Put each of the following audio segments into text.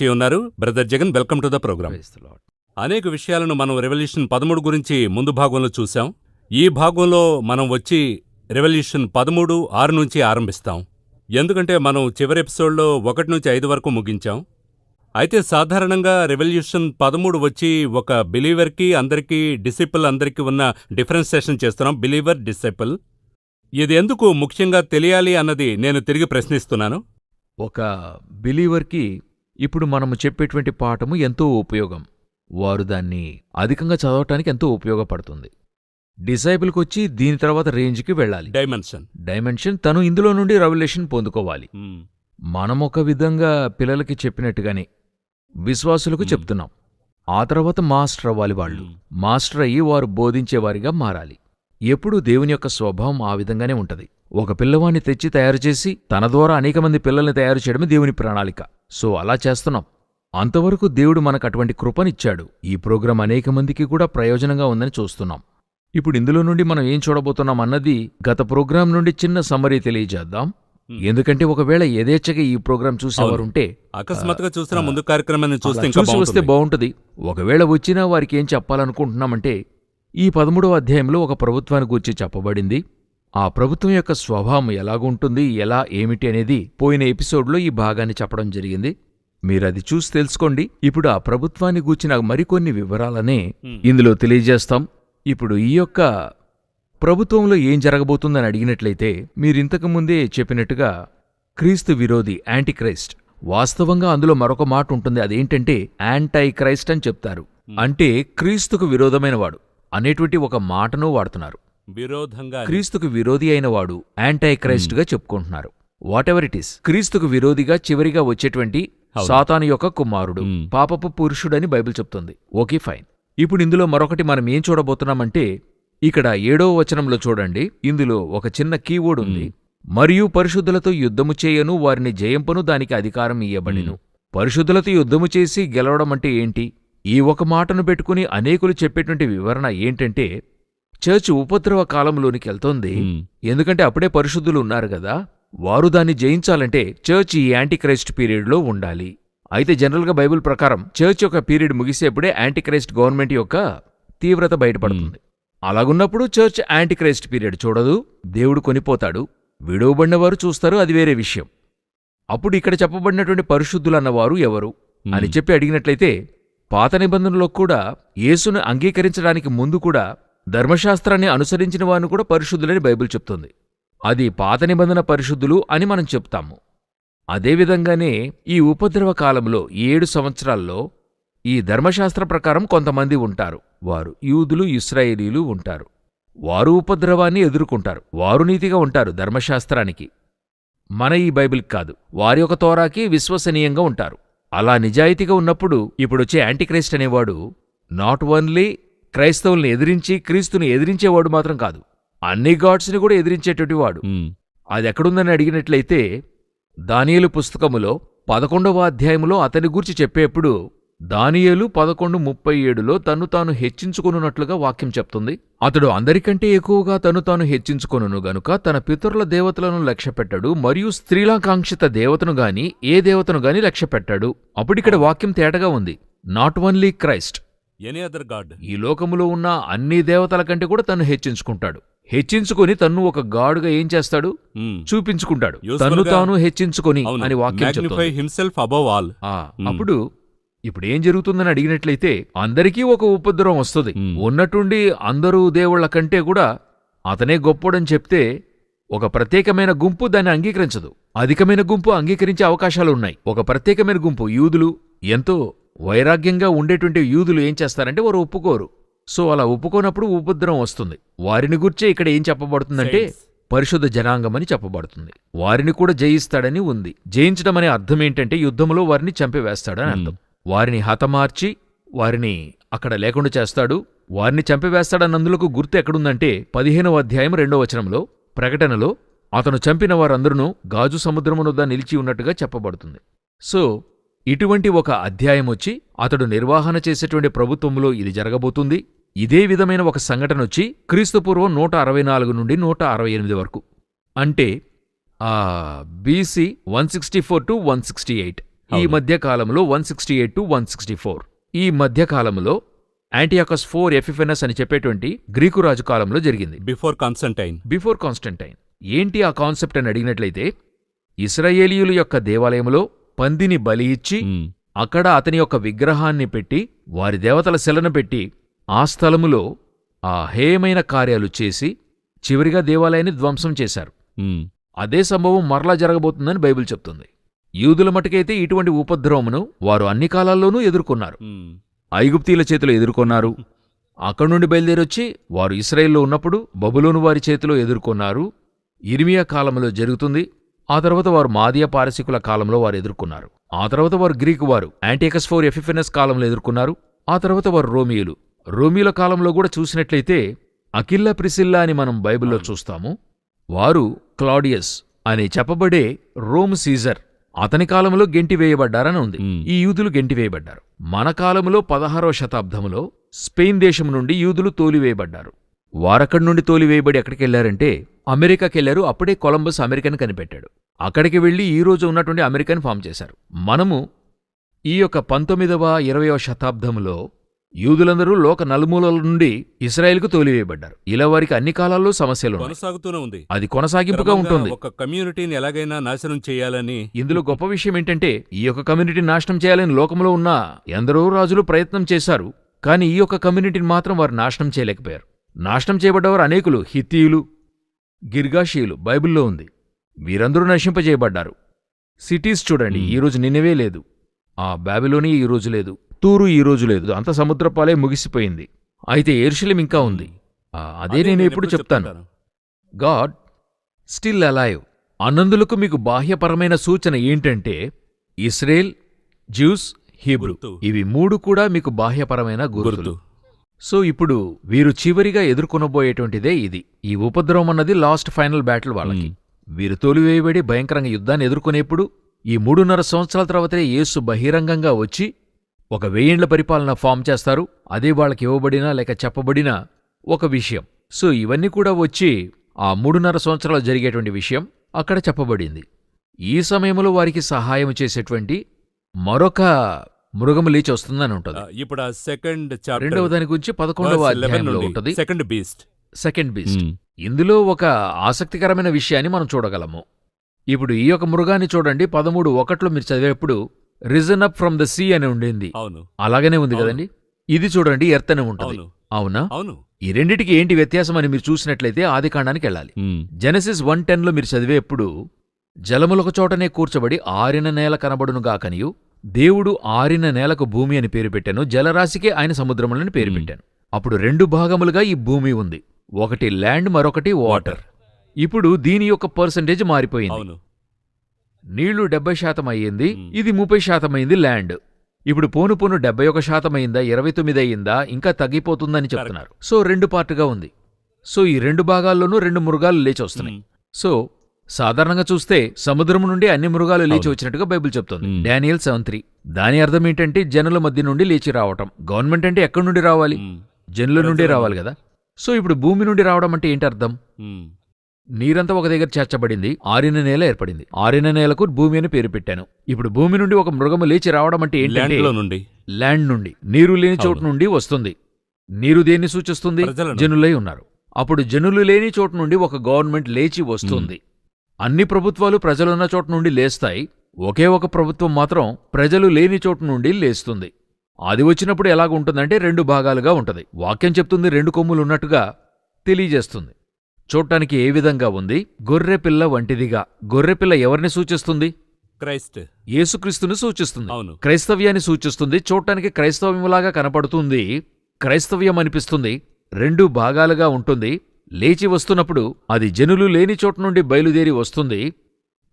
వింటూ ఉన్నారు. Brother Jagan, welcome to the programme. అనేక విషయాలను మనం రెవల్యూషన్ 13 గురించి ముందు భాగంలో చూసాం. ఈ భాగంలో మనం వచ్చి రెవల్యూషన్ 13:6 నుంచి ఆరంభిస్తాం. ఎందుకంటే మనం చివరి ఎపిసోడ్లో 1 నుంచి 5 వరకు ముగించాం. అయితే సాధారణంగా రెవల్యూషన్ 13 వచ్చి ఒక బిలీవర్కి అందరికీ డిసిపుల్ అందరికీ ఉన్న డిఫరెన్సియేషన్ చేస్తున్నాం. Believer, disciple. ఇది ఎందుకు ముఖ్యంగా తెలియాలి అన్నది నేను తిరిగి ప్రశ్నిస్తున్నాను. ఒక బిలీవర్కి ఇప్పుడు మనము చెప్పేటువంటి పాఠము ఎంతో ఉపయోగం. వారు దాన్ని అధికంగా చదవటానికి ఎంతో ఉపయోగపడుతుంది. డిసైపుల్కి వచ్చి దీని తర్వాత రేంజ్కి వెళ్ళాలి. డైమెన్షన్ తను ఇందులో నుండి రెవల్యూషన్ పొందుకోవాలి. మనమొక విధంగా పిల్లలకి చెప్పినట్టుగానే విశ్వాసులకు చెప్తున్నాం. ఆ తర్వాత మాస్టర్ అవ్వాలి. వాళ్ళు మాస్టర్ అయ్యి వారు బోధించేవారిగా మారాలి. ఎప్పుడూ దేవుని యొక్క స్వభావం ఆ విధంగానే ఉంటది. ఒక పిల్లవాణ్ణి తెచ్చి తయారుచేసి తన ద్వారా అనేక మంది పిల్లల్ని తయారు చేయడమే దేవుని ప్రణాళిక. సో అలా చేస్తున్నాం. అంతవరకు దేవుడు మనకు అటువంటి కృపనిచ్చాడు. ఈ ప్రోగ్రాం అనేక మందికి కూడా ప్రయోజనంగా ఉందని చూస్తున్నాం. ఇప్పుడు ఇందులో నుండి మనం ఏం చూడబోతున్నాం అన్నది గత ప్రోగ్రాం నుండి చిన్న సమ్మరీ తెలియజేద్దాం. ఎందుకంటే ఒకవేళ యథేచ్ఛగా ఈ ప్రోగ్రాం చూసేవారుంటే అకస్మాత్తుగా చూసిన ముందు కార్యక్రమాన్ని చూసి వస్తే బాగుంటుంది. ఒకవేళ వచ్చినా వారికి ఏం చెప్పాలనుకుంటున్నామంటే, ఈ 13వ అధ్యాయంలో ఒక ప్రభుత్వాన్ని గూర్చి చెప్పబడింది. ఆ ప్రభుత్వం యొక్క స్వభావం ఎలాగుంటుంది, ఎలా ఏమిటి అనేది పోయిన ఎపిసోడ్లో ఈ భాగాన్ని చెప్పడం జరిగింది. మీరది చూసి తెలుసుకోండి. ఇప్పుడు ఆ ప్రభుత్వాన్ని గూర్చిన మరికొన్ని వివరాలనే ఇందులో తెలియజేస్తాం. ఇప్పుడు ఈ యొక్క ప్రభుత్వంలో ఏం జరగబోతుందని అడిగినట్లయితే, మీరింతకుముందే చెప్పినట్టుగా క్రీస్తు విరోధి, యాంటీక్రైస్ట్. వాస్తవంగా అందులో మరొక మాట ఉంటుంది. అదేంటంటే యాంటైక్రైస్ట్ అని చెప్తారు. అంటే క్రీస్తుకు విరోధమైనవాడు అనేటువంటి ఒక మాటను వాడుతున్నారు. క్రీస్తుకు విరోధి అయినవాడు యాంటైక్రైస్ట్ గా చెప్పుకుంటున్నారు. వాటెవర్ ఇట్ ఈస్, క్రీస్తుకు విరోధిగా చివరిగా వచ్చేటువంటి సాతాను యొక్క కుమారుడు, పాపపు పురుషుడని బైబిల్ చెప్తుంది. Okay, fine. ఇప్పుడు ఇందులో మరొకటి మనం ఏం చూడబోతున్నామంటే, ఇక్కడ 7వ వచనంలో చూడండి. ఇందులో ఒక చిన్న కీవర్డ్ ఉంది. మరియు పరిశుద్ధులతో యుద్ధము చేయను, వారిని జయింపను, దానికి అధికారం ఇయ్యబడిను. పరిశుద్ధులతో యుద్ధము చేసి గెలవడం అంటే ఏంటి? ఈ ఒక మాటను పెట్టుకుని అనేకులు చెప్పేటువంటి వివరణ ఏంటంటే, చర్చ్ ఉపద్రవ కాలంలోనికి వెళ్తోంది. ఎందుకంటే అప్పుడే పరిశుద్ధులు ఉన్నారు కదా, వారు దాన్ని జయించాలంటే చర్చ్ ఈ యాంటీక్రైస్ట్ పీరియడ్లో ఉండాలి. అయితే జనరల్గా బైబిల్ ప్రకారం చర్చ్ యొక్క పీరియడ్ ముగిసేప్పుడే యాంటీక్రైస్ట్ గవర్నమెంట్ యొక్క తీవ్రత బయటపడుతుంది. అలాగున్నప్పుడు చర్చ్ యాంటీక్రైస్ట్ పీరియడ్ చూడదు, దేవుడు కొనిపోతాడు. విడవబడినవారు చూస్తారు, అది వేరే విషయం. అప్పుడు ఇక్కడ చెప్పబడినటువంటి పరిశుద్ధులన్నవారు ఎవరు అని చెప్పి అడిగినట్లయితే, పాత నిబంధనలో కూడా యేసును అంగీకరించడానికి ముందు కూడా ధర్మశాస్త్రాన్ని అనుసరించిన వారిని కూడా పరిశుద్ధులని బైబిల్ చెప్తుంది. అది పాత నిబంధన పరిశుద్ధులు అని మనం చెప్తాము. అదేవిధంగానే ఈ ఉపద్రవ కాలంలో 7 సంవత్సరాల్లో ఈ ధర్మశాస్త్ర ప్రకారం కొంతమంది ఉంటారు. వారు యూదులు, ఇశ్రాయేలీలు ఉంటారు. వారు ఉపద్రవాన్ని ఎదుర్కొంటారు. వారు నీతిగా ఉంటారు ధర్మశాస్త్రానికి, మన ఈ బైబిల్కి కాదు. వారి యొక్క తోరాకి విశ్వసనీయంగా ఉంటారు. అలా నిజాయితీగా ఉన్నప్పుడు ఇప్పుడొచ్చే యాంటీక్రైస్ట్ అనేవాడు నాట్ ఓన్లీ క్రైస్తవుల్ని ఎదిరించి క్రీస్తుని ఎదిరించేవాడు మాత్రం కాదు, అన్ని గాడ్స్ని కూడా ఎదిరించేటటువంటి వాడు. అది ఎక్కడుందని అడిగినట్లయితే, దానియేలు పుస్తకములో 11వ అధ్యాయంలో అతని గూర్చి చెప్పేప్పుడు దానియేలు 11:37లో తన్ను తాను హెచ్చించుకొనున్నట్లుగా వాక్యం చెప్తుంది. అతడు అందరికంటే ఎక్కువగా తను తాను హెచ్చించుకొనును గనుక తన పితరుల దేవతలను లక్ష్యపెట్టాడు, మరియు స్త్రీలాకాంక్షిత దేవతను గాని ఏ దేవతను గాని లక్ష్యపెట్టాడు. అప్పుడిక్కడ వాక్యం తేటగా ఉంది. Not only Christ, any other God. ఈ లోకములో ఉన్న అన్ని దేవతల కంటే కూడా తను హెచ్చించుకుంటాడు. హెచ్చించుకొని తన్ను ఒక గాడుగా ఏం చేస్తాడు? చూపించుకుంటాడు. తన్ను తాను హెచ్చించుకొని అని వాక్యం చెప్తుంది. అప్పుడు ఇప్పుడేం జరుగుతుందని అడిగినట్లయితే, అందరికీ ఒక ఉపద్రవం వస్తుంది. ఉన్నట్టుండి అందరూ దేవుళ్ల కంటే కూడా అతనే గొప్పోడని చెప్తే ఒక ప్రత్యేకమైన గుంపు దాన్ని అంగీకరించదు. అధికమైన గుంపు అంగీకరించే అవకాశాలున్నాయి. ఒక ప్రత్యేకమైన గుంపు యూదులు, ఎంతో వైరాగ్యంగా ఉండేటువంటి యూదులు ఏం చేస్తారంటే వారు ఒప్పుకోరు. సో అలా ఒప్పుకోనప్పుడు ఉపద్రవం వస్తుంది. వారిని గుర్చే ఇక్కడ ఏం చెప్పబడుతుందంటే పరిశుద్ధ జనాంగమని చెప్పబడుతుంది. వారిని కూడా జయిస్తాడని ఉంది. జయించడం అనే అర్థం ఏంటంటే యుద్ధంలో వారిని చంపివేస్తాడని అర్థం. వారిని హతమార్చి వారిని అక్కడ లేకుండా చేస్తాడు. వారిని చంపివేస్తాడన్నందులకు గుర్తు ఎక్కడుందంటే 15వ అధ్యాయం 2వ వచనంలో, ప్రకటనలో అతను చంపిన వారందరూ గాజు సముద్రమునొద్ద నిలిచి ఉన్నట్టుగా చెప్పబడుతుంది. సో ఇటువంటి ఒక అధ్యాయమొచ్చి అతడు నిర్వహణ చేసేటువంటి ప్రభుత్వంలో ఇది జరగబోతుంది. ఇదే విధమైన ఒక సంఘటనొచ్చి క్రీస్తుపూర్వం 164 నుండి 168 వరకు, అంటే BC 164 to 168 ఈ మధ్య కాలంలో 168 to 164. ఈ మధ్య కాలంలో యాంటియాకస్ 4 ఎపిఫెనస్ అని చెప్పేటువంటి గ్రీకు రాజు కాలంలో జరిగింది. Before Constantine. Before Constantine. ఏంటి ఆ కాన్సెప్ట్ అని అడిగినట్లయితే, ఇశ్రాయేలీయుల యొక్క దేవాలయంలో పందిని బలి ఇచ్చి అక్కడ అతని యొక్క విగ్రహాన్ని పెట్టి వారి దేవతల శిలను పెట్టి ఆ స్థలములో ఆ హేయమైన కార్యాలు చేసి చివరిగా దేవాలయాన్ని ధ్వంసం చేశారు. అదే సంభవం మరలా జరగబోతుందని బైబిల్ చెప్తుంది. యూదుల మటుకైతే ఇటువంటి ఉపద్రవమును వారు అన్ని కాలాల్లోనూ ఎదుర్కొన్నారు. ఐగుప్తీల చేతిలో ఎదుర్కొన్నారు. అక్కడి నుండి బయలుదేరొచ్చి వారు ఇశ్రాయేల్లో ఉన్నప్పుడు బబులోను వారి చేతిలో ఎదుర్కొన్నారు. ఇర్మియా కాలంలో జరుగుతుంది. ఆ తర్వాత వారు మాదియా పారసీకుల కాలంలో వారు ఎదుర్కొన్నారు. ఆ తర్వాత వారు గ్రీకు వారు యాంటియాకస్ 4 ఎపిఫెనస్ కాలంలో ఎదుర్కొన్నారు. ఆ తర్వాత వారు రోమియులు. రోమియుల కాలంలో కూడా చూసినట్లయితే అకిల్లా ప్రిసిల్లా అని మనం బైబిల్లో చూస్తాము. వారు క్లాడియస్ అని చెప్పబడే రోమ్ సీజర్ అతని కాలంలో గెంటివేయబడ్డారని ఉంది. ఈ యూదులు గెంటివేయబడ్డారు. మన కాలంలో 16వ శతాబ్దంలో స్పెయిన్ దేశం నుండి యూదులు తోలివేయబడ్డారు. వారక్కడి నుండి తోలివేయబడి ఎక్కడికెళ్లారంటే అమెరికాకెళ్లారు. అప్పుడే కొలంబస్ అమెరికన్ కనిపెట్టాడు. అక్కడికి వెళ్లి ఈ రోజు ఉన్నటువంటి అమెరికన్ ఫామ్ చేశారు. మనము ఈ యొక్క 19వ 20వ శతాబ్దంలో యూదులందరూ లోక నలుమూలల నుండి ఇశ్రాయేలుకు తోలివేయబడ్డారు. ఇలా వారికి అన్ని కాలాల్లో సమస్యలు కొనసాగుతూనే ఉంది. అది కొనసాగింపుగా ఉంటుంది. ఒక కమ్యూనిటీని ఎలాగైనా నాశనం చేయాలని. ఇందులో గొప్ప విషయం ఏంటంటే, ఈ యొక్క కమ్యూనిటీని నాశనం చేయాలని లోకంలో ఉన్న ఎందరో రాజులు ప్రయత్నం చేశారు. కానీ ఈ యొక్క కమ్యూనిటీని మాత్రం వారు నాశనం చేయలేకపోయారు. నాశనం చేయబడ్డవారు అనేకులు. హిత్తీయులు, గిర్గాషీయులు బైబిల్లో ఉంది. వీరందరూ నశింపజేయబడ్డారు. సిటీస్ చూడండి, ఈరోజు నిన్నవే లేదు. ఆ బాబిలోని ఈరోజు లేదు. తూరు ఈరోజు లేదు. అంత సముద్రపాలే ముగిసిపోయింది. అయితే యెరూషలేం ఇంకా ఉంది. అదే నేను ఎప్పుడు చెప్తాను. గాడ్ స్టిల్ అలైవ్ అన్నందులకు మీకు బాహ్యపరమైన సూచన ఏంటంటే ఇస్రాయేల్, జ్యూస్, హీబ్రూ ఇవి మూడు కూడా మీకు బాహ్యపరమైన గుర్తులు. సో ఇప్పుడు వీరు చివరిగా ఎదుర్కొనబోయేటువంటిదే ఇది. ఈ ఉపద్రవం అన్నది లాస్ట్ ఫైనల్ బ్యాటిల్ వాళ్ళకి. వీరు తోలివేయబడి భయంకరంగా యుద్ధాన్ని ఎదుర్కొనేప్పుడు ఈ 3.5 సంవత్సరాల తర్వాతే యేసు బహిరంగంగా వచ్చి ఒక 1000 ఏండ్ల పరిపాలన ఫామ్ చేస్తారు. అదే వాళ్ళకి ఇవ్వబడిన లేక చెప్పబడిన ఒక విషయం. సో ఇవన్నీ కూడా వచ్చి ఆ 3.5 సంవత్సరాలు జరిగేటువంటి విషయం అక్కడ చెప్పబడింది. ఈ సమయంలో వారికి సహాయం చేసేటువంటి మరొక మృగము లేచి వస్తుందని ఉంటుంది. ఇప్పుడు సెకండ్ చాప్టర్, రెండవ దాని గురించి 11వ అధ్యాయంలో ఉంటుంది. Second beast. ఇందులో ఒక ఆసక్తికరమైన విషయాన్ని మనం చూడగలము. ఇప్పుడు ఈ యొక్క మృగాన్ని చూడండి. 13:1 మీరు చదివేప్పుడు risen up from the sea అని ఉండింది. అలాగనే ఉంది కదండి. ఇది చూడండి, ఎర్త్ అని ఉంటుంది. అవునా? ఈ రెండిటికి ఏంటి వ్యత్యాసం అని మీరు చూసినట్లయితే ఆదికాండానికి వెళ్ళాలి. జెనసిస్ 1:10 మీరు చదివేప్పుడు జలములొక చోటనే కూర్చబడి ఆరిన నేల కనబడునుగాకనియు దేవుడు ఆరిన నేలకు భూమి అని పేరు పెట్టాను, జలరాశికే ఆయన సముద్రములని పేరు పెట్టాను. అప్పుడు 2 భాగములుగా ఈ భూమి ఉంది. ఒకటి ల్యాండ్, మరొకటి వాటర్. ఇప్పుడు దీని యొక్క పర్సంటేజ్ మారిపోయింది. నీళ్లు 70% అయ్యింది, ఇది 30% అయింది ల్యాండ్. ఇప్పుడు పోను 71% అయిందా, 29 అయ్యిందా, ఇంకా తగ్గిపోతుందని చెప్తున్నారు. సో 2 పార్టుగా ఉంది. సో ఈ 2 భాగాల్లోనూ 2 మృగాలు లేచి వస్తున్నాయి. సో సాధారణంగా చూస్తే సముద్రం నుండి అన్ని మృగాలు లేచి వచ్చినట్టుగా బైబిల్ చెప్తోంది. డానియల్ 7:3. దాని అర్థం ఏంటంటే జనుల మధ్య నుండి లేచి రావటం. గవర్నమెంట్ అంటే ఎక్కడి నుండి రావాలి? జనుల నుండే రావాలి కదా. సో ఇప్పుడు భూమి నుండి రావడం అంటే ఏంటి అర్థం? నీరంతా ఒక దగ్గర చేర్చబడింది, ఆరిన నేల ఏర్పడింది. ఆరిన నేలకు భూమి అని పేరు పెట్టాను. ఇప్పుడు భూమి నుండి ఒక మృగము లేచి రావడం అంటే ఏంటంటే ల్యాండ్ నుండి, నీరు లేని చోటు నుండి వస్తుంది. నీరు దేన్ని సూచిస్తుంది? జనులై ఉన్నారు. అప్పుడు జనులు లేని చోటు నుండి ఒక గవర్నమెంట్ లేచి వస్తుంది. అన్ని ప్రభుత్వాలు ప్రజలున్న చోటు నుండి లేస్తాయి. ఒకే ఒక ప్రభుత్వం మాత్రం ప్రజలు లేని చోటు నుండి లేస్తుంది. అది వచ్చినప్పుడు ఎలాగుంటుందంటే 2 భాగాలుగా ఉంటుంది. వాక్యం చెప్తుంది 2 కొమ్ములు ఉన్నట్టుగా తెలియజేస్తుంది. చూడటానికి ఏ విధంగా ఉంది? గొర్రెపిల్ల వంటిదిగా. గొర్రెపిల్ల ఎవరిని సూచిస్తుంది? క్రైస్ట్, యేసుక్రీస్తుని సూచిస్తుంది. క్రైస్తవ్యాన్ని సూచిస్తుంది. చూడటానికి క్రైస్తవ్యంలాగా కనపడుతుంది, క్రైస్తవ్యం అనిపిస్తుంది. 2 భాగాలుగా ఉంటుంది. లేచి వస్తున్నప్పుడు అది జనులు లేని చోటు నుండి బయలుదేరి వస్తుంది.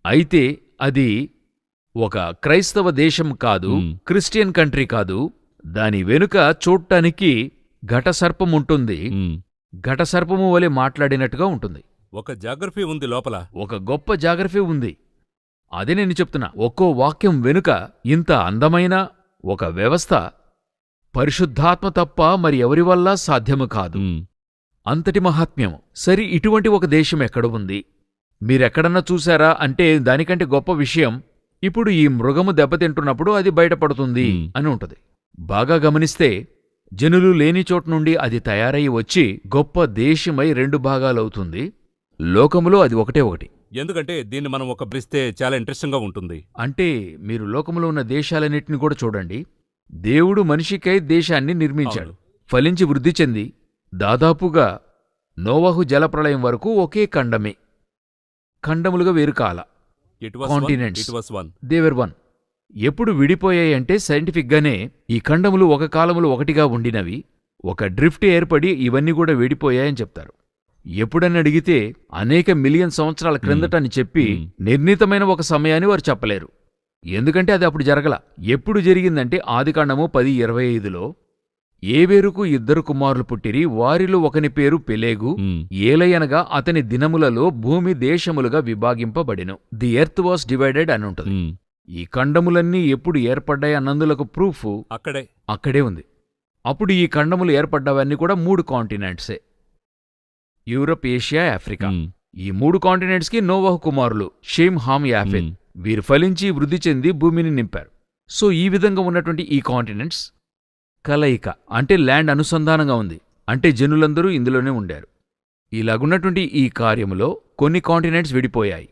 అయితే అది ఒక క్రైస్తవ దేశం కాదు, క్రిస్టియన్ కంట్రీ కాదు. దాని వెనుక చూడటానికి ఘటసర్పం ఉంటుంది. ఘటసర్పము వలె మాట్లాడినట్టుగా ఉంటుంది. ఒక జాగ్రఫీ ఉంది లోపల, ఒక గొప్ప జాగ్రఫీ ఉంది. అదే నేను చెప్తున్నా. ఒక్కో వాక్యం వెనుక ఇంత అందమైన ఒక వ్యవస్థ పరిశుద్ధాత్మ తప్ప మరి ఎవరి వల్ల సాధ్యము కాదు. అంతటి మహాత్మ్యము. సరి, ఇటువంటి ఒక దేశం ఎక్కడ ఉంది? మీరెక్కడన్నా చూశారా అంటే దానికంటే గొప్ప విషయం ఇప్పుడు ఈ మృగము దెబ్బతింటున్నప్పుడు అది బయటపడుతుంది అని ఉంటది. బాగా గమనిస్తే జనులు లేని చోటు నుండి అది తయారయి వచ్చి గొప్ప దేశమై 2 భాగాలవుతుంది. లోకములో అది ఒకటే ఒకటి. ఎందుకంటే దీన్ని మనం ఒక బ్రిస్తే చాలా ఇంట్రెస్టింగ్గా ఉంటుంది. అంటే మీరు లోకములో ఉన్న దేశాలన్నిటిని కూడా చూడండి. దేవుడు మనిషికై దేశాన్ని నిర్మించాడు. ఫలించి వృద్ధి చెంది దాదాపుగా నోవహు జలప్రళయం వరకు ఒకే ఖండమే. ఖండములుగా వేరు కాల. కాంటినెంట్స్ దేవర్ వన్. ఎప్పుడు విడిపోయాయంటే సైంటిఫిక్గానే ఈ ఖండములు ఒక కాలములు ఒకటిగా ఉండినవి, ఒక డ్రిఫ్ట్ ఏర్పడి ఇవన్నీ కూడా విడిపోయాయని చెప్తారు. ఎప్పుడని అడిగితే అనేక మిలియన్ సంవత్సరాల క్రిందటని చెప్పి నిర్ణీతమైన ఒక సమయాన్ని వారు చెప్పలేరు. ఎందుకంటే అది అప్పుడు జరగల. ఎప్పుడు జరిగిందంటే ఆదికాండము 10:25లో ఏబేరుకు 2 కుమారులు పుట్టిరి, వారిలో ఒకని పేరు పెలేగు. ఏలయనగా అతని దినములలో భూమి దేశములుగా విభాగింపబడెను. ది ఎర్త్ వాస్ డివైడెడ్ అని ఉంటుంది. ఈ ఖండములన్నీ ఎప్పుడు ఏర్పడ్డాయి అన్నందులకు ప్రూఫ్ అక్కడే ఉంది. అప్పుడు ఈ ఖండములు ఏర్పడ్డవన్నీ కూడా 3 కాంటినెంట్సే: యూరప్, ఏషియా, ఆఫ్రికా. ఈ 3 కాంటినెంట్స్కి నోవహు కుమారులు షేమ్, హామ్, యాఫెత్. వీరు ఫలించి వృద్ధి చెంది భూమిని నింపారు. సో ఈ విధంగా ఉన్నటువంటి ఈ కాంటినెంట్స్ కలయిక, అంటే ల్యాండ్ అనుసంధానంగా ఉంది, అంటే జనులందరూ ఇందులోనే ఉండారు. ఇలాగున్నటువంటి ఈ కార్యములో కొన్ని కాంటినెంట్స్ విడిపోయాయి.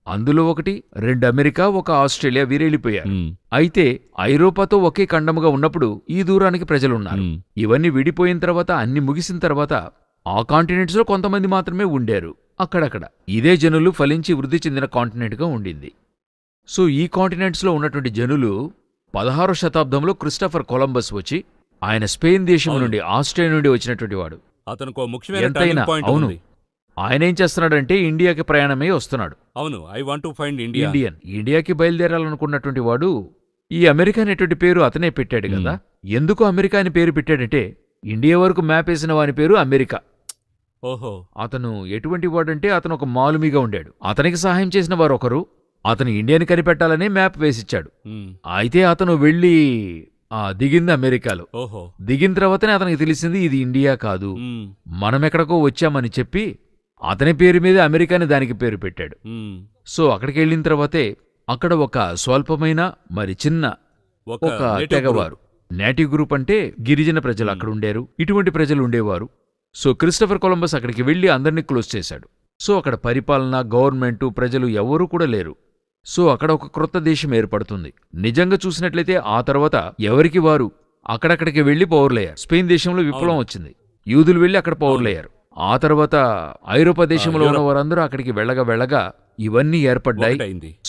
అందులో ఒకటి 2 అమెరికా, 1 ఆస్ట్రేలియా వీరెళ్ళిపోయారు. అయితే ఐరోపాతో ఒకే ఖండముగా ఉన్నప్పుడు ఈ దూరానికి ప్రజలున్నారు. ఇవన్నీ విడిపోయిన తర్వాత, అన్ని ముగిసిన తర్వాత ఆ కాంటినెంట్స్లో కొంతమంది మాత్రమే ఉండారు అక్కడక్కడ. ఇదే జనులు ఫలించి వృద్ధి చెందిన కాంటినెంట్గా ఉండింది. సో ఈ కాంటినెంట్స్లో ఉన్నటువంటి జనులు 16వ శతాబ్దంలో క్రిస్టఫర్ కొలంబస్ వచ్చి, ఆయన స్పెయిన్ దేశం నుండి, ఆస్ట్రేలియా నుండి వచ్చినటువంటి వాడు. ఎంతైనా అవును, ఆయన ఏం చేస్తున్నాడంటే ఇండియాకి ప్రయాణమై వస్తున్నాడు. అవును, ఐ వాంట్ టు ఫైండ్ ఇండియాకి బయలుదేరాలనుకున్నటువంటి వాడు ఈ అమెరికా అనేటువంటి పేరు అతనే పెట్టాడు కదా. ఎందుకు అమెరికా అని పేరు పెట్టాడంటే ఇండియా వరకు మ్యాప్ వేసిన వాని పేరు అమెరికా. ఓహో. అతను ఎటువంటి వాడంటే అతను ఒక మాలుమిగా ఉండాడు. అతనికి సహాయం చేసిన వారు ఒకరు అతను ఇండియాని కనిపెట్టాలని మ్యాప్ వేసిచ్చాడు. అయితే అతను వెళ్ళి దిగింది అమెరికాలో. దిగిన తర్వాతనే అతనికి తెలిసింది ఇది ఇండియా కాదు, మనమెక్కడికో వచ్చామని చెప్పి అతని పేరు మీద అమెరికాని దానికి పేరు పెట్టాడు. సో అక్కడికి వెళ్ళిన తర్వాతే అక్కడ ఒక స్వల్పమైన మరి చిన్న ఒక తెగవారు, నేటివ్ గ్రూప్ అంటే గిరిజన ప్రజలు అక్కడ ఉండారు. ఇటువంటి ప్రజలు ఉండేవారు. సో క్రిస్టఫర్ కొలంబస్ అక్కడికి వెళ్లి అందరినీ క్లోజ్ చేశాడు. సో అక్కడ పరిపాలన, గవర్నమెంటు, ప్రజలు ఎవరూ కూడా లేరు. సో అక్కడ ఒక క్రొత్త దేశం ఏర్పడుతుంది. నిజంగా చూసినట్లయితే ఆ తర్వాత ఎవరికి వారు అక్కడక్కడికి వెళ్లి పౌరులయ్యారు. స్పెయిన్ దేశంలో విప్లవం వచ్చింది, యూదులు వెళ్లి అక్కడ పౌరులయ్యారు. ఆ తర్వాత ఐరోపా దేశంలో ఉన్న వారందరూ అక్కడికి వెళ్ళగా ఇవన్నీ ఏర్పడ్డాయి.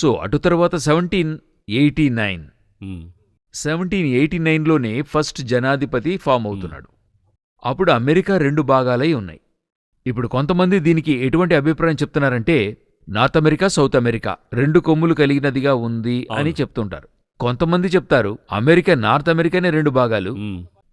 సో అటు తర్వాత 1789లోనే ఫస్ట్ జనాధిపతి ఫామ్ అవుతున్నాడు. అప్పుడు అమెరికా 2 భాగాలై ఉన్నాయి. ఇప్పుడు కొంతమంది దీనికి ఎటువంటి అభిప్రాయం చెప్తున్నారంటే నార్త్ అమెరికా, సౌత్ అమెరికా 2 కొమ్ములు కలిగినదిగా ఉంది అని చెప్తుంటారు. కొంతమంది చెప్తారు అమెరికా, నార్త్ అమెరికానే 2 భాగాలు,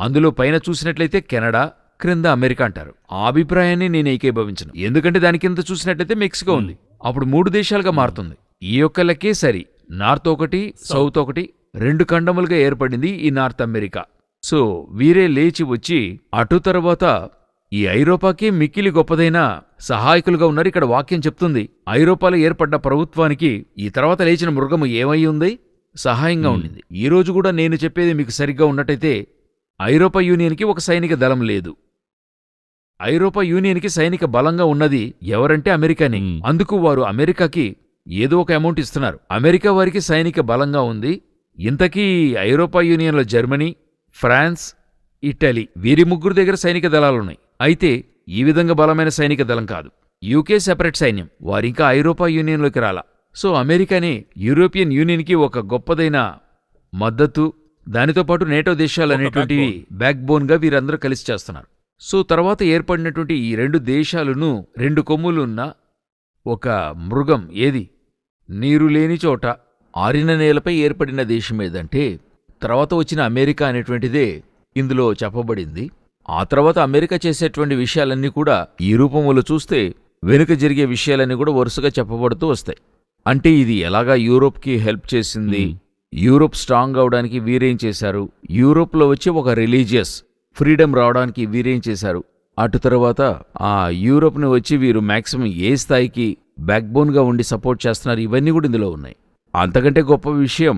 అందులో పైన చూసినట్లయితే కెనడా, క్రింద అమెరికా అంటారు. ఆ అభిప్రాయాన్ని నేను ఏకీభవించను. ఎందుకంటే దాని కింద చూసినట్లయితే మెక్సికో ఉంది. అప్పుడు 3 దేశాలుగా మారుతుంది. ఈ యొక్క లెక్కే సరి. నార్త్ ఒకటి, సౌత్ ఒకటి, 2 ఖండములుగా ఏర్పడింది ఈ నార్త్ అమెరికా. సో వీరే లేచి వచ్చి అటు తర్వాత ఈ ఐరోపాకి మిక్కిలి గొప్పదైన సహాయకులుగా ఉన్నారు. ఇక్కడ వాక్యం చెప్తుంది ఐరోపాలో ఏర్పడ్డ ప్రభుత్వానికి ఈ తర్వాత లేచిన మృగము ఏమై ఉంది? సహాయంగా ఉండింది. ఈ రోజు కూడా నేను చెప్పేది మీకు సరిగ్గా ఉన్నట్టయితే ఐరోపా యూనియన్కి ఒక సైనిక దళం లేదు. ఐరోపా యూనియన్కి సైనిక బలంగా ఉన్నది ఎవరంటే అమెరికానే. అందుకు వారు అమెరికాకి ఏదో ఒక అమౌంట్ ఇస్తున్నారు. అమెరికా వారికి సైనిక బలంగా ఉంది. ఇంతకీ ఐరోపా యూనియన్లో జర్మనీ, ఫ్రాన్స్, ఇటలీ వీరి 3 దగ్గర సైనిక దళాలున్నాయి. అయితే ఈ విధంగా బలమైన సైనిక దళం కాదు. యూకే సెపరేట్ సైన్యం, వారింకా ఐరోపా యూనియన్లోకి రాలా. సో అమెరికానే యూరోపియన్ యూనియన్కి ఒక గొప్పదైన మద్దతు, దానితో పాటు నేటో దేశాలనేటువంటివి బ్యాక్ బోన్గా వీరందరూ కలిసి చేస్తున్నారు. సో తర్వాత ఏర్పడినటువంటి ఈ 2 దేశాలను 2 కొమ్ములున్న ఒక మృగం, ఏది నీరు లేని చోట ఆరిన నేలపై ఏర్పడిన దేశం ఏదంటే తర్వాత వచ్చిన అమెరికా అనేటువంటిదే ఇందులో చెప్పబడింది. ఆ తర్వాత అమెరికా చేసేటువంటి విషయాలన్నీ కూడా ఈ రూపంలో చూస్తే వెనుక జరిగే విషయాలన్నీ కూడా వరుసగా చెప్పబడుతూ వస్తాయి. అంటే ఇది ఎలాగా యూరోప్కి హెల్ప్ చేసింది, యూరోప్ స్ట్రాంగ్ అవడానికి వీరేం చేశారు, యూరోప్లో వచ్చి ఒక రిలీజియస్ ఫ్రీడమ్ రావడానికి వీరేం చేశారు, అటు తర్వాత ఆ యూరోప్ని వచ్చి వీరు మ్యాక్సిమం ఏ స్థాయికి బ్యాక్బోన్గా ఉండి సపోర్ట్ చేస్తున్నారు, ఇవన్నీ కూడా ఇందులో ఉన్నాయి. అంతకంటే గొప్ప విషయం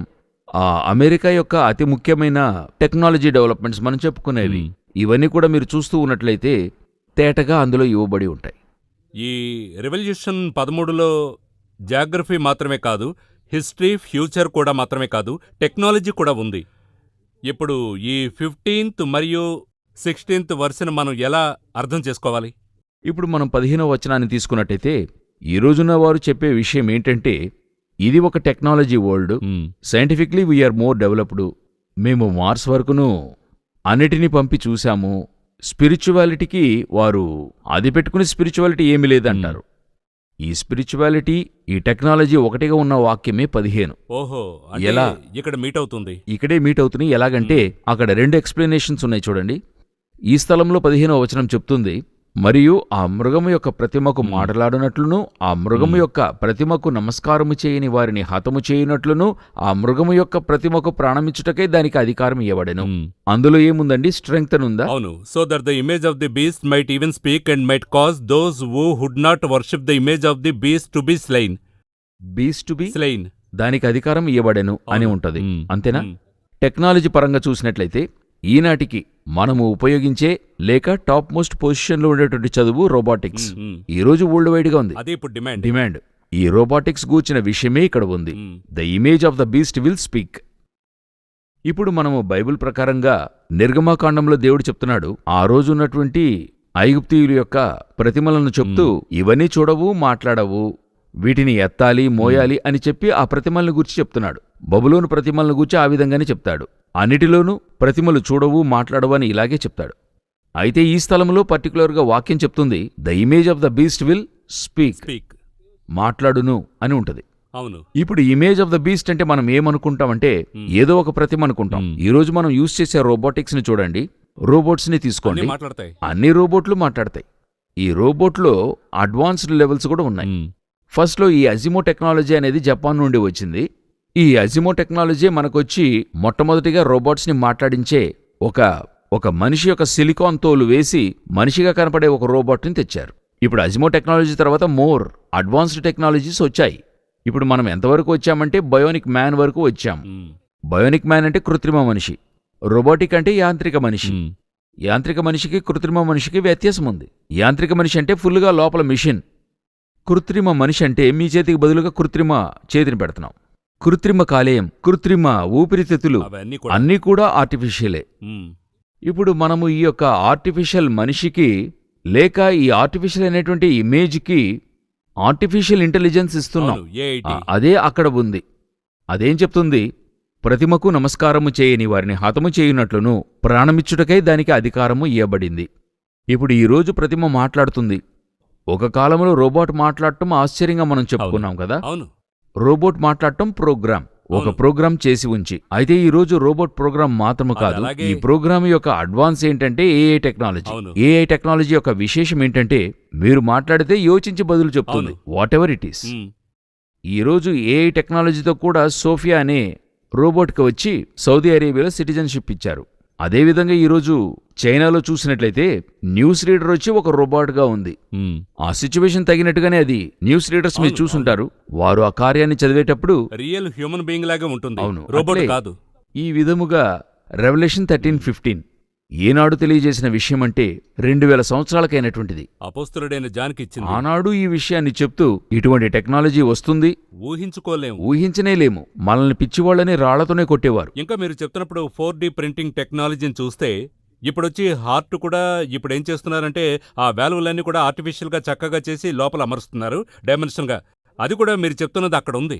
అమెరికా యొక్క అతి ముఖ్యమైన టెక్నాలజీ డెవలప్మెంట్స్ మనం చెప్పుకునేవి. ఇవన్నీ కూడా మీరు చూస్తూ ఉన్నట్లయితే తేటగా అందులో ఇవ్వబడి ఉంటాయి. ఈ రెవల్యూషన్ 13లో జాగ్రఫీ మాత్రమే కాదు, హిస్టరీ, ఫ్యూచర్ కూడా మాత్రమే కాదు, టెక్నాలజీ కూడా ఉంది. ఇప్పుడు ఈ 15th మరియు 16th వర్స్ని మనం ఎలా అర్థం చేసుకోవాలి? ఇప్పుడు మనం 15వ వచనాన్ని తీసుకున్నట్టయితే ఈ రోజున వారు చెప్పే విషయం ఏంటంటే, ఇది ఒక technology world, scientifically we're more developed, మేము మార్స్ వరకును అన్నిటినీ పంపి చూశాము. స్పిరిచువాలిటీకి వారు అది పెట్టుకుని స్పిరిచువాలిటీ ఏమీ లేదంటారు. ఈ స్పిరిచువాలిటీ, ఈ టెక్నాలజీ ఒకటిగా ఉన్న వాక్యమే 15. ఓహో, ఎలా ఇక్కడ మీట్ అవుతుంది? ఇక్కడే మీట్ అవుతున్నాయి. ఎలాగంటే అక్కడ 2 ఎక్స్ప్లెనేషన్స్ ఉన్నాయి చూడండి. ఈ స్థలంలో 15వ వచనం చెప్తుంది, మరియు ఆ మృగము యొక్క ప్రతిమకు మాటలాడునట్లును, ఆ మృగము యొక్క ప్రతిమకు నమస్కారము చేయని వారిని హతము చేయునట్లును, ఆ మృగము యొక్క ప్రతిమకు ప్రాణమిచ్చుటకై దానికి అధికారం ఇవ్వబడెను. అందులో ఏముందండి? స్ట్రెంగ్త్ అనుందా? అవును. So that the image of the beast might even speak and might cause those who would not worship the image of the beast to be slain. Beast to be slain, దానికి అధికారం ఇవ్వబడెను అని ఉంటది. అంతేనా? Technology పరంగా చూసినట్లయితే ఈనాటికి మనము ఉపయోగించే లేక టాప్ మోస్ట్ పొజిషన్లో ఉండేటువంటి చదువు రోబోటిక్స్. ఈ రోజు వరల్డ్ వైడ్ గా ఉంది. అదే ఇప్పుడు డిమాండ్. ఈ రోబోటిక్స్ గూర్చిన విషయమే ఇక్కడ ఉంది. The image of the beast will speak. ఇప్పుడు మనము బైబిల్ ప్రకారంగా నిర్గమాకాండంలో దేవుడు చెప్తున్నాడు, ఆ రోజు ఉన్నటువంటి ఐగుప్తీయుల యొక్క ప్రతిమలను చెప్తూ, ఇవన్నీ చూడవు, మాట్లాడవు, వీటిని ఎత్తాలి, మోయాలి అని చెప్పి ఆ ప్రతిమలను గూర్చి చెప్తున్నాడు. బబులోను ప్రతిమలను గూర్చి ఆ విధంగానే చెప్తాడు. అన్నిటిలోనూ ప్రతిమలు చూడవు, మాట్లాడవు అని ఇలాగే చెప్తాడు. అయితే ఈ స్థలంలో పర్టికులర్గా వాక్యం చెప్తుంది, the image of the beast will speak, మాట్లాడును అని ఉంటది. అవును. ఇప్పుడు ఇమేజ్ ఆఫ్ ద బీస్ట్ అంటే మనం ఏమనుకుంటామంటే ఏదో ఒక ప్రతిమ అనుకుంటాం. ఈ రోజు మనం యూజ్ చేసే రోబోటిక్స్ ని చూడండి, రోబోట్స్ ని తీసుకోండి, అన్ని రోబోట్లు మాట్లాడతాయి. ఈ రోబోట్లో అడ్వాన్స్డ్ లెవెల్స్ కూడా ఉన్నాయి. ఫస్ట్ లో ఈ అజిమో టెక్నాలజీ అనేది జపాన్ నుండి వచ్చింది. ఈ అజిమో టెక్నాలజీ మనకొచ్చి మొట్టమొదటిగా రోబోట్స్ ని మాట్లాడించే ఒక మనిషి యొక్క సిలికాన్ తోలు వేసి మనిషిగా కనపడే ఒక రోబోట్ని తెచ్చారు. ఇప్పుడు అజిమో టెక్నాలజీ తర్వాత మోర్ అడ్వాన్స్డ్ టెక్నాలజీస్ వచ్చాయి. ఇప్పుడు మనం ఎంతవరకు వచ్చామంటే బయోనిక్ మ్యాన్ వరకు వచ్చాం. బయోనిక్ మ్యాన్ అంటే కృత్రిమ మనిషి, రోబోటిక్ అంటే యాంత్రిక మనిషి. యాంత్రిక మనిషికి కృత్రిమ మనిషికి వ్యత్యాసం ఉంది. యాంత్రిక మనిషి అంటే ఫుల్గా లోపల మిషన్. కృత్రిమ మనిషి అంటే మీ చేతికి బదులుగా కృత్రిమ చేతిని పెడుతున్నాం. కృత్రిమ కాలేయం, కృత్రిమ ఊపిరితిత్తులు అన్నీ కూడా ఆర్టిఫిషియలే. ఇప్పుడు మనము ఈ యొక్క ఆర్టిఫిషియల్ మనిషికి లేక ఈ ఆర్టిఫిషియల్ అనేటువంటి ఇమేజ్కి ఆర్టిఫిషియల్ ఇంటెలిజెన్స్ ఇస్తున్నాం. అదే అక్కడ ఉంది. అదేం చెప్తుంది? ప్రతిమకు నమస్కారము చేయని వారిని హతము చేయునట్లును, ప్రాణమిచ్చుటకై దానికి అధికారము ఇయ్యబడింది. ఇప్పుడు ఈరోజు ప్రతిమ మాట్లాడుతుంది. ఒక కాలంలో రోబోట్ మాట్లాడటం ఆశ్చర్యంగా మనం చెప్పుకున్నాం కదా. రోబోట్ మాట్లాడటం ప్రోగ్రామ్, ఒక ప్రోగ్రామ్ చేసి ఉంచి. అయితే ఈ రోజు రోబోట్ ప్రోగ్రామ్ మాత్రము కాదు, ఈ ప్రోగ్రామ్ యొక్క అడ్వాన్స్ ఏంటంటే ఏఐ టెక్నాలజీ. ఏఐ టెక్నాలజీ యొక్క విశేషం ఏంటంటే మీరు మాట్లాడితే యోచించి బదులు చెప్తుంది, వాట్ ఎవర్ ఇట్ ఈస్. ఈ రోజు ఏఐ టెక్నాలజీతో కూడా సోఫియా అనే రోబోట్కి వచ్చి సౌదీ అరేబియాలో సిటిజన్షిప్ ఇచ్చారు. అదేవిధంగా ఈరోజు చైనాలో చూసినట్లయితే న్యూస్ రీడర్ వచ్చి ఒక రోబోట్గా ఉంది. ఆ సిచ్యువేషన్ తగినట్టుగానే అది న్యూస్ రీడర్స్ మీరు చూసుంటారు. వారు ఆ కార్యాన్ని చదివేటప్పుడు రియల్ హ్యూమన్ బీయింగ్ లాగా ఉంటుంది. అవును, రోబోట్ కాదు. ఈ విధముగా రెవల్యూషన్ 13:15 ఏనాడు తెలియజేసిన విషయం అంటే 2000 సంవత్సరాలకైనటువంటిది. అపోస్తలుడైన జాన్కి ఇచ్చింది. ఆనాడు ఈ విషయాన్ని చెప్తూ ఇటువంటి టెక్నాలజీ వస్తుంది, ఊహించనేలేము, మనల్ని పిచ్చివాళ్ళని రాళ్లతోనే కొట్టేవారు. ఇంకా మీరు చెప్తున్నప్పుడు 4D ప్రింటింగ్ టెక్నాలజీని చూస్తే ఇప్పుడొచ్చి హార్ట్ కూడా ఇప్పుడు ఏం చేస్తున్నారంటే ఆ వాల్వులన్నీ కూడా ఆర్టిఫిషియల్గా చక్కగా చేసి లోపల అమరుస్తున్నారు డైమెన్షన్గా. అది కూడా మీరు చెప్తున్నది అక్కడ ఉంది.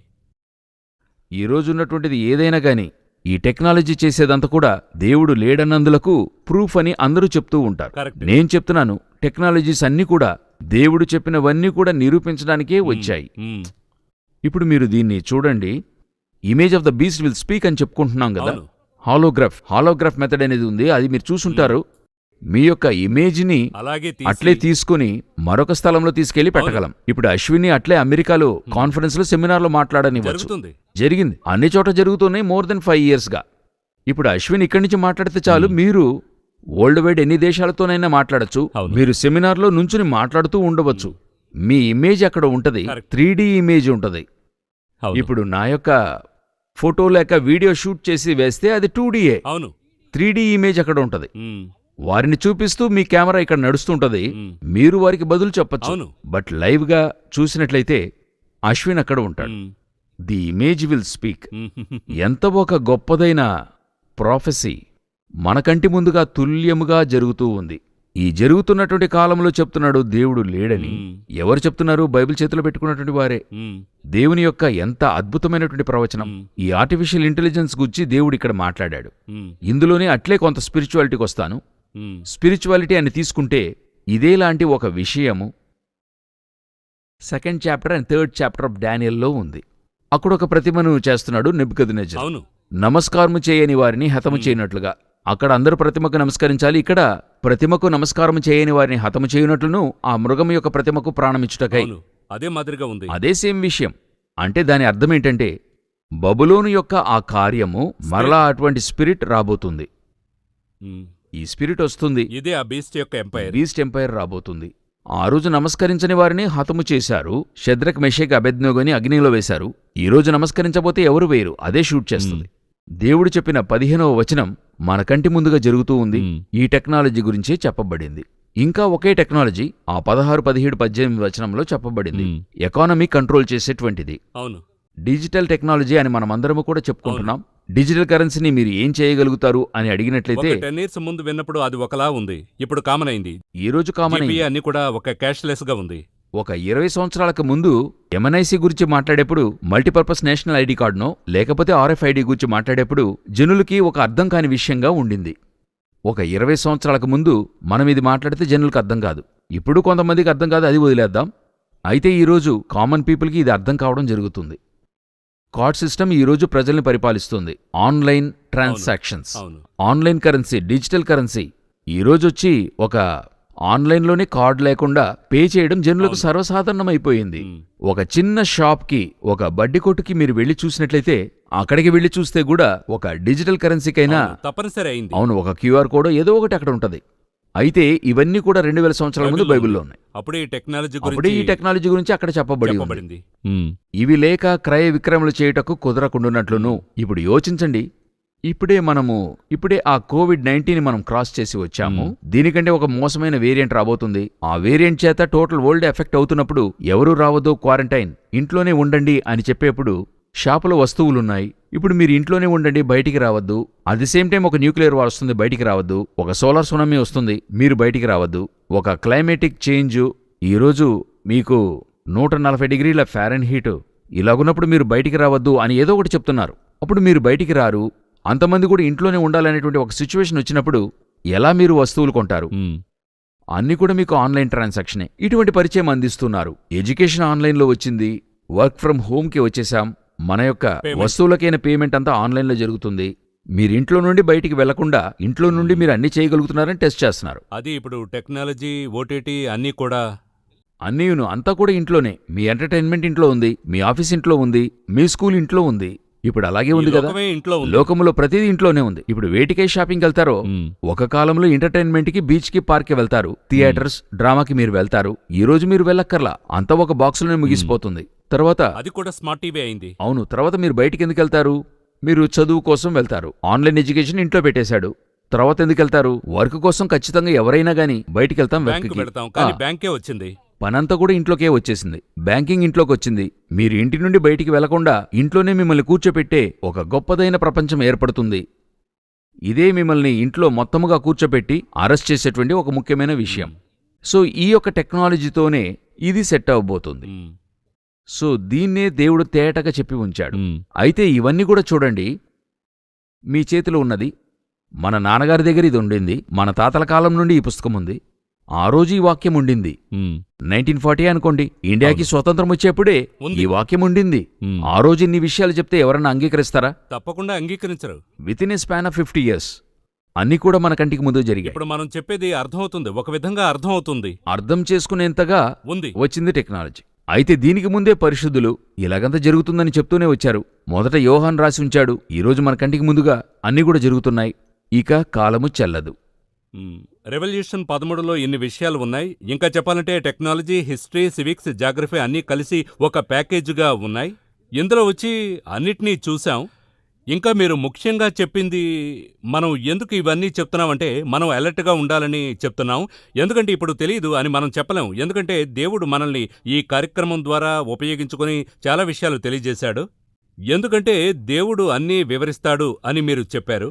ఈ రోజు ఉన్నటువంటిది ఏదైనా గాని ఈ టెక్నాలజీ చేసేదంతా కూడా దేవుడు లేడన్నందులకు ప్రూఫ్ అని అందరూ చెప్తూ ఉంటారు. నేను చెప్తున్నాను, టెక్నాలజీస్ అన్నీ కూడా దేవుడు చెప్పినవన్నీ కూడా నిరూపించడానికే వచ్చాయి. ఇప్పుడు మీరు దీన్ని చూడండి, image of the beast will speak అని చెప్పుకుంటున్నాం కదా. హాలోగ్రాఫ్ మెథడ్ అనేది ఉంది, అది మీరు చూసుంటారు. మీ యొక్క ఇమేజ్ని అట్లే తీసుకుని మరొక స్థలంలో తీసుకెళ్లి పెట్టగలం. ఇప్పుడు అశ్విని అట్లే అమెరికాలో కాన్ఫరెన్స్ లో సెమినార్లో మాట్లాడనివ్వచ్చు. జరిగింది, అన్ని చోట జరుగుతున్నాయి మోర్ దెన్ 5 years గా. ఇప్పుడు అశ్విన్ ఇక్కడి నుంచి మాట్లాడితే చాలు, మీరు వరల్డ్ వైడ్ ఎన్ని దేశాలతోనైనా మాట్లాడచ్చు. మీరు సెమినార్లో నుంచుని మాట్లాడుతూ ఉండవచ్చు. మీ ఇమేజ్ అక్కడ ఉంటది, 3D ఇమేజ్ ఉంటది. అవును. ఇప్పుడు నా యొక్క ఫోటో లేక వీడియో షూట్ చేసి వేస్తే అది 2Dయే. అవును. 3D ఇమేజ్ అక్కడ ఉంటది. ఉమ్, వారిని చూపిస్తూ మీ కెమెరా ఇక్కడ నడుస్తుంటది. ఉమ్, మీరు వారికి బదులు చెప్పచ్చు. అవును. బట్ లైవ్ గా చూసినట్లయితే అశ్విన్ అక్కడ ఉంటాడు. ఉమ్, ది ఇమేజ్ విల్ స్పీక్. ఉమ్, ఎంత ఒక గొప్పదైన ప్రాఫెసీ మన కంటి ముందుగా తుల్యముగా జరుగుతూ ఉంది. ఈ జరుగుతున్నటువంటి కాలంలో చెప్తున్నాడు దేవుడు లేడని. ఉమ్, ఎవరు చెప్తున్నారు? బైబిల్ చేతిలో పెట్టుకున్నటువంటి వారే. ఉమ్, దేవుని యొక్క ఎంత అద్భుతమైనటువంటి ప్రవచనం. ఉమ్, ఈ ఆర్టిఫిషియల్ ఇంటెలిజెన్స్ గురించి దేవుడు ఇక్కడ మాట్లాడాడు. ఉమ్, ఇందులోనే అట్లే కొంత స్పిరిచువాలిటీకి వస్తాను. ఉమ్, స్పిరిచువాలిటీ అని తీసుకుంటే ఇదేలాంటి ఒక విషయము 2nd chapter and 3rd chapter of డానియల్లో ఉంది. అక్కడొక ప్రతిమను చేస్తున్నాడు నెబుకద్నెజర్. అవును. నమస్కారము చేయని వారిని హతము చేయనట్లుగా. అక్కడ అందరూ ప్రతిమకు నమస్కరించాలి. ఇక్కడ ప్రతిమకు నమస్కారం చేయని వారిని హతము చేయనట్లును ఆ మృగము యొక్క ప్రతిమకు ప్రాణమిచ్చుటకై. అవును. అదే మాదిరిగా ఉంది. అదే సేమ్ విషయం. అంటే దాని అర్థమేంటంటే బబులోను యొక్క ఆ కార్యము మరలా అటువంటి స్పిరిట్ రాబోతుంది. ఉమ్, ఈ స్పిరిట్ వస్తుంది. ఇదే ఆ బీస్ట్ యొక్క ఎంపైర్. బీస్ట్ ఎంపైర్ రాబోతుంది. ఆ రోజు నమస్కరించని వారిని హతము చేశారు. షద్రక్ మెషేక్ అబేద్నెగోని అగ్నిలో వేశారు. ఈ రోజు నమస్కరించబోతే ఎవరు వేయరు. అదే షూట్ చేస్తుంది. దేవుడు చెప్పిన 15వ వచనం మన కంటి ముందుగా జరుగుతూ ఉంది. ఈ టెక్నాలజీ గురించే చెప్పబడింది. ఇంకా ఒకే టెక్నాలజీ ఆ 16, 17, 18 వచనంలో చెప్పబడింది. ఎకానమీ కంట్రోల్ చేసేటువంటిది. అవును. డిజిటల్ టెక్నాలజీ అని మనమందరము కూడా చెప్పుకుంటున్నాం. డిజిటల్ కరెన్సీని మీరు ఏం చేయగలుగుతారు అని అడిగినట్లయితే 10 years ముందు విన్నప్పుడు అది ఒకలా ఉంది. ఇప్పుడు కామన్ అయింది. ఈ రోజు కామన్ GPA అన్ని కూడా ఒక క్యాష్లెస్ గా ఉంది. ఒక 20 సంవత్సరాలకు ముందు MNIC గురించి మాట్లాడేప్పుడు మల్టీపర్పస్ నేషనల్ ఐడి కార్డునో లేకపోతే RFID గురించి మాట్లాడేప్పుడు జనులకి ఒక అర్థం కాని విషయంగా ఉండింది. ఒక 20 సంవత్సరాలకు ముందు మనం ఇది మాట్లాడితే జనులకు అర్థం కాదు. ఇప్పుడు కొంతమందికి అర్థం కాదు, అది వదిలేద్దాం. అయితే ఈరోజు కామన్ పీపుల్కి ఇది అర్థం కావడం జరుగుతుంది. కార్డ్ సిస్టమ్ ఈరోజు ప్రజల్ని పరిపాలిస్తుంది. ఆన్లైన్ ట్రాన్సాక్షన్స్, అవును. Online currency, digital currency. ఈరోజొచ్చి ఒక ఆన్లైన్లోనే కార్డు లేకుండా పే చేయడం జనులకు సర్వసాధారణమైపోయింది. ఒక చిన్న షాప్కి, ఒక బడ్డీ కొట్టుకి మీరు వెళ్లి చూసినట్లయితే అక్కడికి వెళ్లి చూస్తే కూడా ఒక డిజిటల్ కరెన్సీకైనా తప్పనిసరి అయింది. అవును, ఒక QR కోడ్ ఏదో ఒకటి అక్కడ ఉంటది. అయితే ఇవన్నీ కూడా 2000 సంవత్సరాల ముందు బైబిల్లో ఉన్నాయి. అప్పుడే ఈ టెక్నాలజీ గురించి అక్కడ చెప్పబడింది. చెప్పబడింది. ఇవి లేక క్రయ విక్రయములు చేయుటకు కుదరకుండునట్లును. ఇప్పుడు యోచించండి. ఇప్పుడే ఆ COVID-19 మనం క్రాస్ చేసి వచ్చాము. దీనికంటే ఒక మోసమైన వేరియంట్ రాబోతుంది. ఆ వేరియంట్ చేత టోటల్ వరల్డ్ ఎఫెక్ట్ అవుతున్నప్పుడు ఎవరూ రావద్దు, క్వారంటైన్, ఇంట్లోనే ఉండండి అని చెప్పేప్పుడు షాపులో వస్తువులున్నాయి. ఇప్పుడు మీరు ఇంట్లోనే ఉండండి, బయటికి రావద్దు. అట్ ది సేమ్ టైం ఒక న్యూక్లియర్ వార్ వస్తుంది, బయటికి రావద్దు. ఒక సోలార్ సునామీ వస్తుంది, మీరు బయటికి రావద్దు. ఒక క్లైమేటిక్ చేంజ్, ఈరోజు మీకు 140 డిగ్రీల ఫారెన్హీట్ ఇలాగున్నప్పుడు మీరు బయటికి రావద్దు అని ఏదో ఒకటి చెప్తున్నారు. అప్పుడు మీరు బయటికి రారు. అంతమంది కూడా ఇంట్లోనే ఉండాలనేటువంటి ఒక సిచ్యువేషన్ వచ్చినప్పుడు ఎలా మీరు వస్తువులు కొంటారు? అన్నీ కూడా మీకు ఆన్లైన్ ట్రాన్సాక్షనే. ఇటువంటి పరిచయం అందిస్తున్నారు. ఎడ్యుకేషన్ ఆన్లైన్లో వచ్చింది. వర్క్ ఫ్రమ్ హోమ్కి వచ్చేసాం. మన యొక్క వస్తువులకైన పేమెంట్ అంతా ఆన్లైన్లో జరుగుతుంది. మీరు ఇంట్లో నుండి బయటికి వెళ్లకుండా ఇంట్లో నుండి మీరు అన్ని చేయగలుగుతున్నారని టెస్ట్ చేస్తున్నారు. అది ఇప్పుడు టెక్నాలజీ, OTT అన్నీ కూడా అంతా కూడా ఇంట్లోనే. మీ ఎంటర్టైన్మెంట్ ఇంట్లో ఉంది, మీ ఆఫీస్ ఇంట్లో ఉంది, మీ స్కూల్ ఇంట్లో ఉంది. ఇప్పుడు అలాగే ఉంది కదా. లోకములో ప్రతిదీ ఇంట్లోనే ఉంది. ఇప్పుడు వేటికై షాపింగ్కి వెళ్తారో, ఒక కాలంలో ఎంటర్టైన్మెంట్కి బీచ్కి, పార్క్కి వెళ్తారు. థియేటర్స్, డ్రామాకి మీరు వెళ్తారు. ఈ రోజు మీరు వెళ్ళక్కర్లా, అంతా ఒక బాక్స్లోనే ముగిసిపోతుంది. తర్వాత అది కూడా స్మార్ట్ టీవీ అయింది. అవును. తర్వాత మీరు బయటికి ఎందుకు వెళ్తారు? మీరు చదువు కోసం వెళ్తారు. ఆన్లైన్ ఎడ్యుకేషన్ ఇంట్లో పెట్టేశాడు. తర్వాత ఎందుకు వెళ్తారు? వర్క్ కోసం ఖచ్చితంగా ఎవరైనా గానీ బయటికి వెళ్తాం, బ్యాంకే వచ్చింది. పనంతా కూడా ఇంట్లోకే వచ్చేసింది. బ్యాంకింగ్ ఇంట్లోకి వచ్చింది. మీరు ఇంటి నుండి బయటికి వెళ్లకుండా ఇంట్లోనే మిమ్మల్ని కూర్చోపెట్టే ఒక గొప్పదైన ప్రపంచం ఏర్పడుతుంది. ఇదే మిమ్మల్ని ఇంట్లో మొత్తముగా కూర్చోపెట్టి అరెస్ట్ చేసేటువంటి ఒక ముఖ్యమైన విషయం. సో ఈ యొక్క టెక్నాలజీతోనే ఇది సెట్ అవ్వబోతుంది. సో దీన్నే దేవుడు తేటగా చెప్పి ఉంచాడు. అయితే ఇవన్నీ కూడా చూడండి, మీ చేతిలో ఉన్నది. మన నాన్నగారి దగ్గర ఇది ఉండింది. మన తాతల కాలం నుండి ఈ పుస్తకం ఉంది. ఆ రోజు ఈ వాక్యం ఉండింది. 1940 అనుకోండి, ఇండియాకి స్వతంత్రం వచ్చేప్పుడే ఈ వాక్యం ఉండింది. ఆ రోజు ఇన్ని విషయాలు చెప్తే ఎవరన్నా అంగీకరిస్తారా? తప్పకుండా అంగీకరించరు. Within a span of 50 years అన్నీ కూడా మన కంటికి ముందు జరిగాయి. ఇప్పుడు మనం చెప్పేది అర్థమవుతుంది, ఒక విధంగా అర్థమవుతుంది. అర్థం చేసుకునేంతగా ఉంది వచ్చింది టెక్నాలజీ. అయితే దీనికి ముందే పరిశుద్ధులు ఇలాగంతా జరుగుతుందని చెప్తూనే వచ్చారు. మొదట యోహాన్ రాసి ఉంచాడు. ఈరోజు మన కంటికి ముందుగా అన్నీ కూడా జరుగుతున్నాయి. ఇక కాలము చెల్లదు. రెవల్యూషన్ 13లో ఇన్ని విషయాలు ఉన్నాయి. ఇంకా చెప్పాలంటే టెక్నాలజీ, హిస్టరీ, సివిక్స్, జాగ్రఫీ అన్నీ కలిసి ఒక ప్యాకేజీగా ఉన్నాయి. ఇందులో వచ్చి అన్నిటినీ చూశాం. ఇంకా మీరు ముఖ్యంగా చెప్పింది, మనం ఎందుకు ఇవన్నీ చెప్తున్నామంటే మనం అలర్ట్గా ఉండాలని చెప్తున్నాం. ఎందుకంటే ఇప్పుడు తెలియదు అని మనం చెప్పలేం. ఎందుకంటే దేవుడు మనల్ని ఈ కార్యక్రమం ద్వారా ఉపయోగించుకొని చాలా విషయాలు తెలియజేశాడు. ఎందుకంటే దేవుడు అన్నీ వివరిస్తాడు అని మీరు చెప్పారు.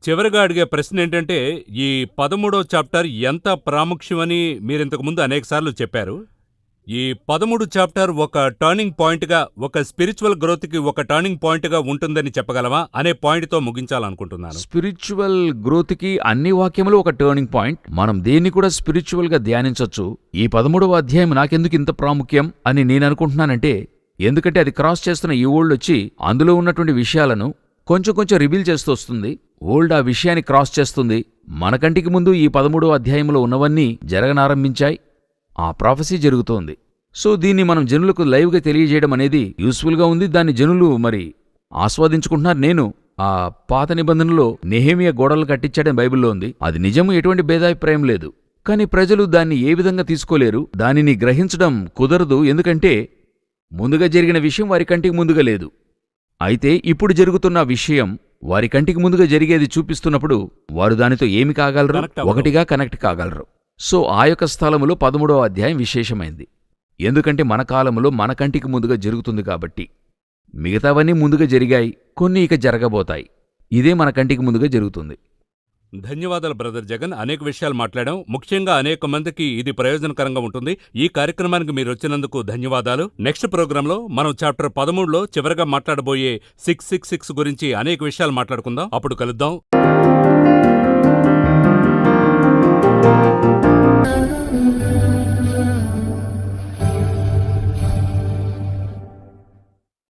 చివరిగా అడిగే ప్రశ్న ఏంటంటే, ఈ 13వ చాప్టర్ ఎంత ప్రాముఖ్యమని మీరింతకుముందు అనేకసార్లు చెప్పారు. ఈ 13 చాప్టర్ ఒక టర్నింగ్ పాయింట్గా, ఒక స్పిరిచువల్ గ్రోత్కి ఒక టర్నింగ్ పాయింట్గా ఉంటుందని చెప్పగలమా అనే పాయింట్తో ముగించాలనుకుంటున్నాను. స్పిరిచువల్ గ్రోత్కి అన్ని వాక్యములు ఒక టర్నింగ్ పాయింట్. మనం దేన్ని కూడా స్పిరిచువల్గా ధ్యానించొచ్చు. ఈ 13వ అధ్యాయం నాకెందుకు ఇంత ప్రాముఖ్యం అని నేను అనుకుంటున్నానంటే, ఎందుకంటే అది క్రాస్ చేస్తున్న ఈ ఓల్డ్ వచ్చి అందులో ఉన్నటువంటి విషయాలను కొంచెం కొంచెం రివీల్ చేస్తూ వస్తుంది. ఓల్డ్ ఆ విషయాన్ని క్రాస్ చేస్తుంది. మన కంటికి ముందు ఈ 13వ అధ్యాయంలో ఉన్నవన్నీ జరగనారంభించాయి. ఆ ప్రాఫెసీ జరుగుతోంది. సో దీన్ని మనం జనులకు లైవ్గా తెలియజేయడం అనేది యూస్ఫుల్గా ఉంది. దాన్ని జనులు మరి ఆస్వాదించుకుంటున్నారు. నేను ఆ పాత నిబంధనలో నెహెమియా గోడలు కట్టించాడని బైబిల్లో ఉంది. అది నిజము, ఎటువంటి భేదాభిప్రాయం లేదు. కానీ ప్రజలు దాన్ని ఏ విధంగా తీసుకోలేరు, దానిని గ్రహించడం కుదరదు. ఎందుకంటే ముందుగా జరిగిన విషయం వారి కంటికి ముందుగా లేదు. అయితే ఇప్పుడు జరుగుతున్న విషయం వారి కంటికి ముందుగా జరిగేది చూపిస్తున్నప్పుడు వారు దానితో ఏమి కాగలరు? ఒకటిగా కనెక్ట్ కాగలరు. సో ఆ యొక్క స్థలములో 13వ అధ్యాయం విశేషమైంది. ఎందుకంటే మన కాలములో మన కంటికి ముందుగా జరుగుతుంది కాబట్టి. మిగతావన్నీ ముందుగా జరిగాయి, కొన్ని ఇక జరగబోతాయి. ఇదే మన కంటికి ముందుగా జరుగుతుంది. ధన్యవాదాలు బ్రదర్ జగన్. అనేక విషయాలు మాట్లాడాం. ముఖ్యంగా అనేక మందికి ఇది ప్రయోజనకరంగా ఉంటుంది. ఈ కార్యక్రమానికి మీరు వచ్చినందుకు ధన్యవాదాలు. నెక్స్ట్ ప్రోగ్రాంలో మనం చాప్టర్ 13లో చివరిగా మాట్లాడబోయే 666 గురించి అనేక విషయాలు మాట్లాడుకుందాం. అప్పుడు కలుద్దాం.